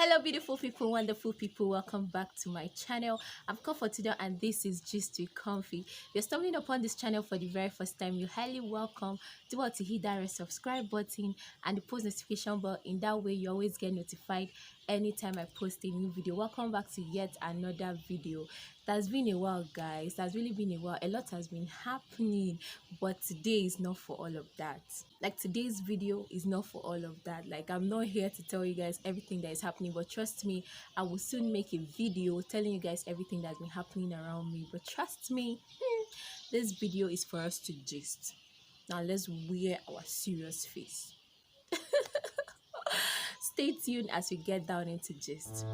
Hello beautiful people, wonderful people, welcome back to my channel. I'm Comfort today and this is Gist with Comfy. If you're stumbling upon this channel for the very first time, you're highly welcome. Do want to hit that red subscribe button and the post notification bell. In that way you always get notified anytime I post a new video. Welcome back to yet another video. It has been a while, guys. It has really been a while. A lot has been happening, but today is not for all of that. Like, today's video is not for all of that. Like, I'm not here to tell you guys everything that is happening, but trust me, I will soon make a video telling you guys everything that's been happening around me. But trust me, this video is for us to gist. Now let's wear our serious face. Stay tuned as we get down into gist.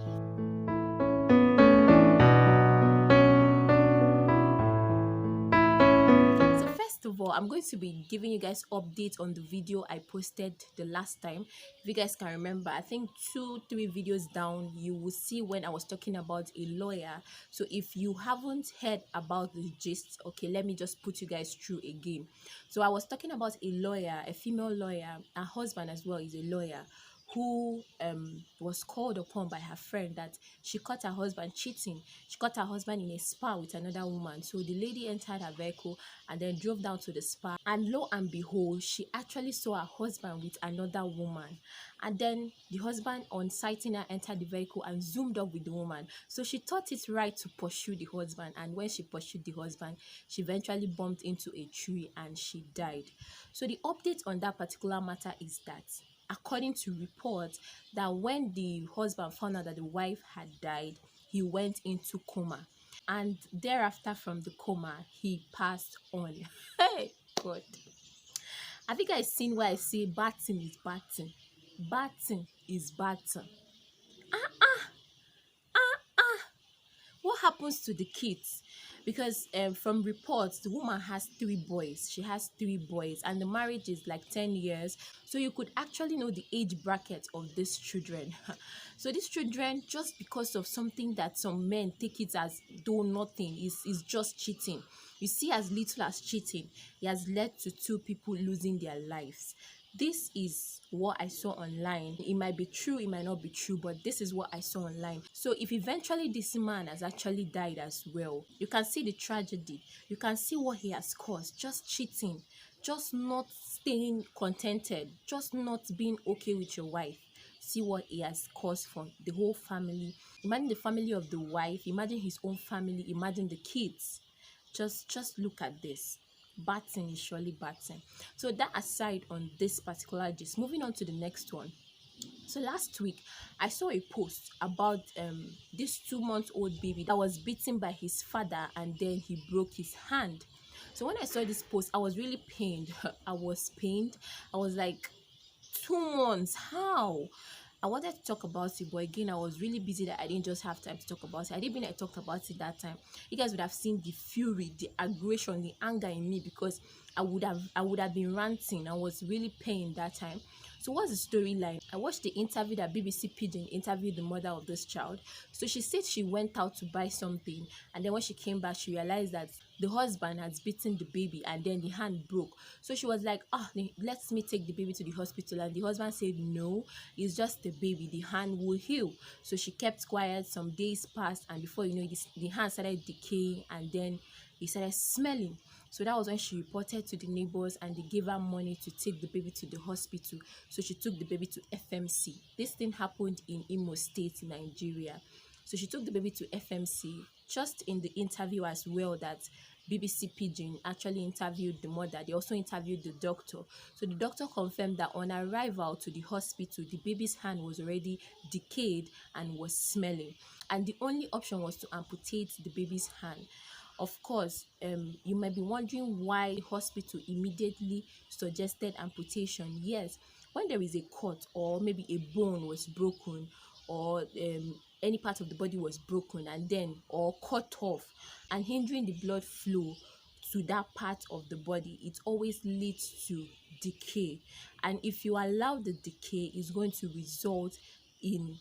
First of all, I'm going to be giving you guys updates on the video I posted the last time. If you guys can remember, I think 2-3 videos down, you will see when I was talking about a lawyer. So if you haven't heard about the gist, okay, let me just put you guys through again. So I was talking about a lawyer, a female lawyer. Her husband as well is a lawyer, who was called upon by her friend that she caught her husband cheating. She caught her husband in a spa with another woman. So the lady entered her vehicle and then drove down to the spa, and lo and behold, she actually saw her husband with another woman. And then the husband, on sighting her, entered the vehicle and zoomed up with the woman. So she thought it right to pursue the husband, and when she pursued the husband, she eventually bumped into a tree and she died. So the update on that particular matter is that, according to reports, that when the husband found out that the wife had died, he went into coma, and thereafter from the coma he passed on. Hey God, I think I seen where I say batting is batting, batting is batting. What happens to the kids? Because from reports, the woman has 3 boys. She has 3 boys, and the marriage is like 10 years. So you could actually know the age bracket of these children. So these children, just because of something that some men take it as though nothing, is just cheating. You see, as little as cheating, it has led to 2 people losing their lives. This is what I saw online. It might be true, it might not be true, but this is what I saw online. So if eventually this man has actually died as well, you can see the tragedy. You can see what he has caused. Just cheating, just not staying contented, just not being okay with your wife. See what he has caused for the whole family. Imagine the family of the wife, imagine his own family, imagine the kids. Just look at this. Batting is surely batting. So that aside on this particular gist, moving on to the next one. So last week I saw a post about this 2-month-old baby that was beaten by his father and then he broke his hand. So when I saw this post, I was really pained. I was pained. I was like, 2 months, how? I wanted to talk about it, but again, I was really busy that I didn't just have time to talk about it. I didn't mean I talked about it that time. You guys would have seen the fury, the aggression, the anger in me, because I would have been ranting. I was really pained that time. So what's the storyline? I watched the interview that BBC Pidgin interviewed the mother of this child. So she said she went out to buy something, and then when she came back, she realized that the husband had beaten the baby and then the hand broke. So she was like, let me take the baby to the hospital. And the husband said, no, it's just the baby, the hand will heal. So she kept quiet. Some days passed, and before you know it, the hand started decaying and then it started smelling. So that was when she reported to the neighbors, and they gave her money to take the baby to the hospital. So she took the baby to FMC. This thing happened in Imo State, Nigeria. So she took the baby to FMC. Just in the interview as well that BBC Pidgin actually interviewed the mother, they also interviewed the doctor. So the doctor confirmed that on arrival to the hospital, the baby's hand was already decayed and was smelling, and the only option was to amputate the baby's hand. Of course, you might be wondering why the hospital immediately suggested amputation. Yes, when there is a cut, or maybe a bone was broken, or any part of the body was broken and then or cut off and hindering the blood flow to that part of the body, it always leads to decay. And if you allow the decay, it's going to result in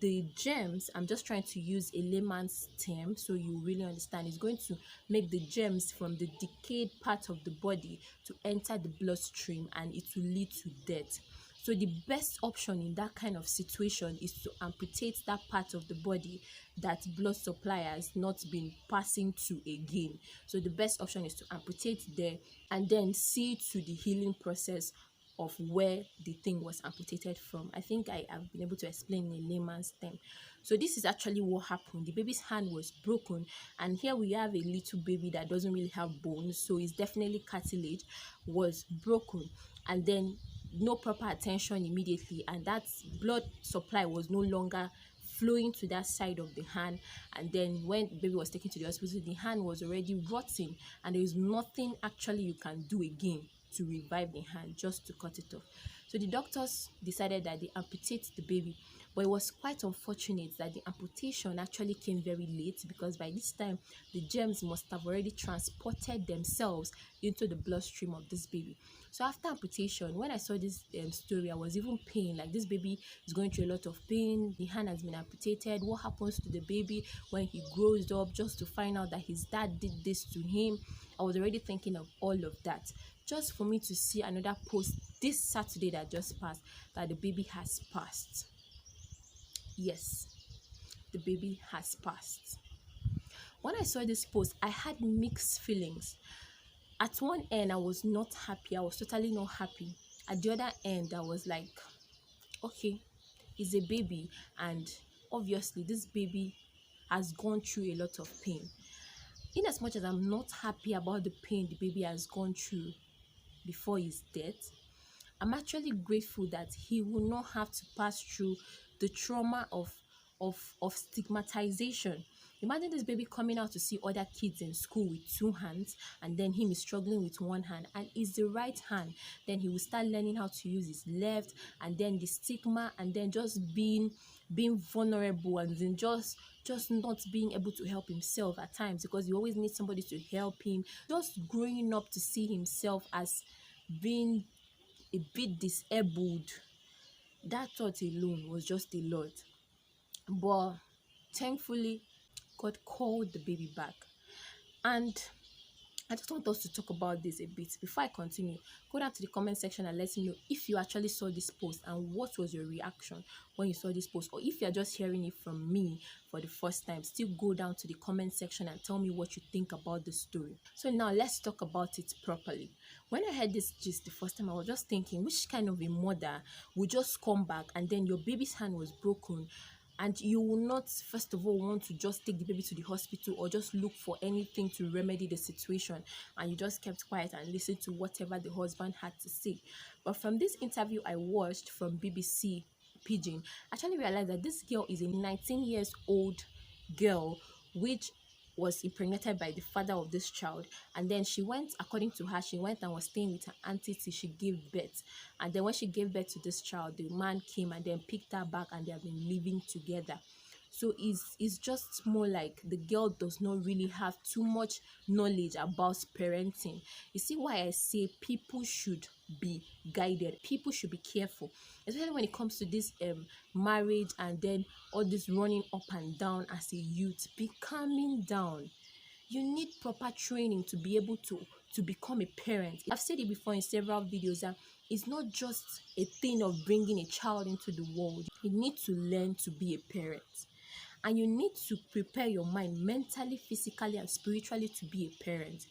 the germs. I'm just trying to use a layman's term so you really understand. It's going to make the germs from the decayed part of the body to enter the bloodstream, and it will lead to death. So the best option in that kind of situation is to amputate that part of the body that blood supply has not been passing to again. So the best option is to amputate there and then see to the healing process of where the thing was amputated from. I think I have been able to explain in a layman's term. So this is actually what happened. The baby's hand was broken, and here we have a little baby that doesn't really have bones, so it's definitely cartilage was broken, and then no proper attention immediately, and that blood supply was no longer flowing to that side of the hand. And then when the baby was taken to the hospital, the hand was already rotting, and there is nothing actually you can do again to revive the hand, just to cut it off. So the doctors decided that they amputate the baby, but it was quite unfortunate that the amputation actually came very late, because by this time the germs must have already transported themselves into the bloodstream of this baby. So after amputation, when I saw this story, I was even pained. Like, this baby is going through a lot of pain. The hand has been amputated. What happens to the baby when he grows up, just to find out that his dad did this to him? I was already thinking of all of that, just for me to see another post this Saturday that just passed, that the baby has passed. Yes, the baby has passed. When I saw this post, I had mixed feelings. At one end, I was not happy. I was totally not happy. At the other end, I was like, okay, it's a baby, and obviously this baby has gone through a lot of pain. In as much as I'm not happy about the pain the baby has gone through before his death, I'm actually grateful that he will not have to pass through the trauma of stigmatization. Imagine this baby coming out to see other kids in school with two hands, and then him is struggling with one hand, and it's the right hand. Then he will start learning how to use his left, and then the stigma, and then just being vulnerable, and then just not being able to help himself at times, because he always needs somebody to help him. Just growing up to see himself as being a bit disabled, that thought alone was just a lot. But thankfully, God called the baby back. And I just want us to talk about this a bit. Before I continue, go down to the comment section and let me know if you actually saw this post and what was your reaction when you saw this post. Or if you're just hearing it from me for the first time, still go down to the comment section and tell me what you think about the story. So now let's talk about it properly. When I heard this gist the first time, I was just thinking, which kind of a mother would just come back and then your baby's hand was broken, and you will not first of all want to just take the baby to the hospital or just look for anything to remedy the situation, and you just kept quiet and listened to whatever the husband had to say. But from this interview I watched from BBC Pidgin, I actually realized that this girl is a 19 years old girl, which was impregnated by the father of this child, and then she went, according to her, she went and was staying with her auntie till she gave birth. And then when she gave birth to this child, the man came and then picked her back, and they have been living together. So it's just more like the girl does not really have too much knowledge about parenting. You see why I say people should be guided, people should be careful, especially when it comes to this marriage, and then all this running up and down as a youth. Be calming down. You need proper training to be able to become a parent. I've said it before in several videos that it's not just a thing of bringing a child into the world. You need to learn to be a parent, and you need to prepare your mind mentally, physically, and spiritually to be a parent.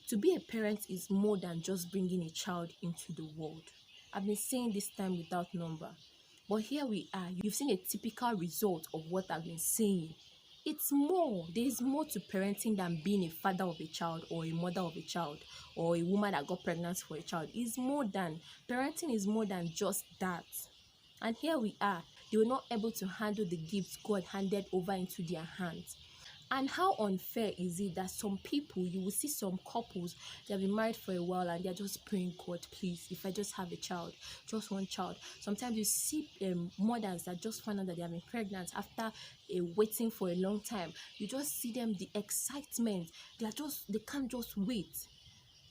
To be a parent is more than just bringing a child into the world. I've been saying this time without number, but here we are. You've seen a typical result of what I've been saying. It's more. There is more to parenting than being a father of a child or a mother of a child or a woman that got pregnant for a child. It's more than, parenting is more than just that. And here we are. They were not able to handle the gifts God handed over into their hands. And how unfair is it that some people, you will see some couples, they have been married for a while and they're just praying, God, please, if I just have a child, just one child. Sometimes you see mothers that just find out that they have been pregnant after waiting for a long time. You just see them, the excitement, they can't just wait.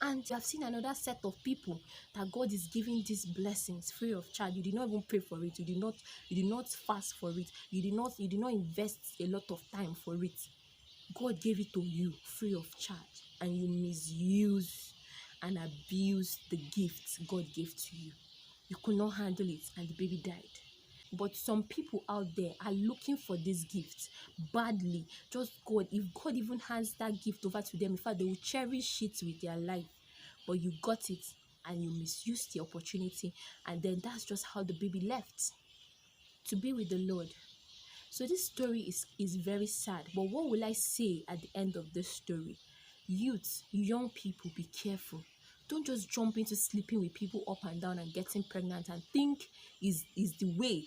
And you have seen another set of people that God is giving these blessings free of charge. You did not even pray for it. You did not fast for it. You did not invest a lot of time for it. God gave it to you free of charge, and you misuse and abuse the gifts God gave to you. You could not handle it and the baby died. But some people out there are looking for this gift badly. Just God, if God even hands that gift over to them, in fact, they will cherish it with their life. But you got it and you misused the opportunity, and then that's just how the baby left to be with the Lord. So this story is very sad. But what will I say at the end of this story? Youth, young people, be careful. Don't just jump into sleeping with people up and down and getting pregnant and think is the way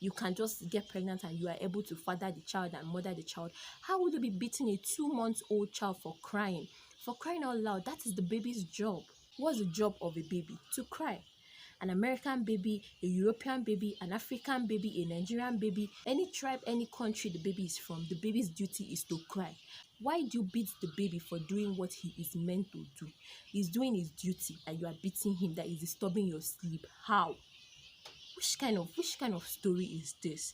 you can just get pregnant and you are able to father the child and mother the child. How would you be beating a 2-month-old child for crying? For crying out loud, that is the baby's job. What's the job of a baby? To cry. An American baby, a European baby, an African baby, a Nigerian baby, any tribe, any country the baby is from, the baby's duty is to cry. Why do you beat the baby for doing what he is meant to do? He's doing his duty and you are beating him, that is disturbing your sleep. How? Which kind of story is this?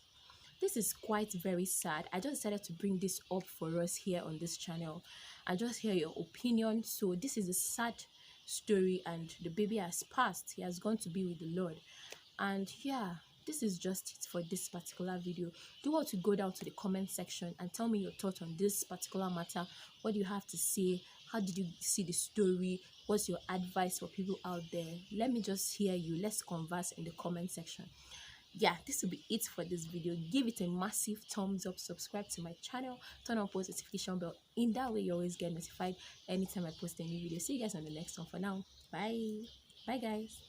This is quite very sad. I just decided to bring this up for us here on this channel and just hear your opinion. So this is a sad story and the baby has passed. He has gone to be with the Lord. And yeah, this is just it for this particular video. Do want to go down to the comment section and tell me your thoughts on this particular matter. What do you have to say? How did you see the story? What's your advice for people out there? Let me just hear you. Let's converse in the comment section. Yeah, this will be it for this video. Give it a massive thumbs up, subscribe to my channel, turn on post notification bell. In that way you always get notified anytime I post a new video. See you guys on the next one. For now, bye guys.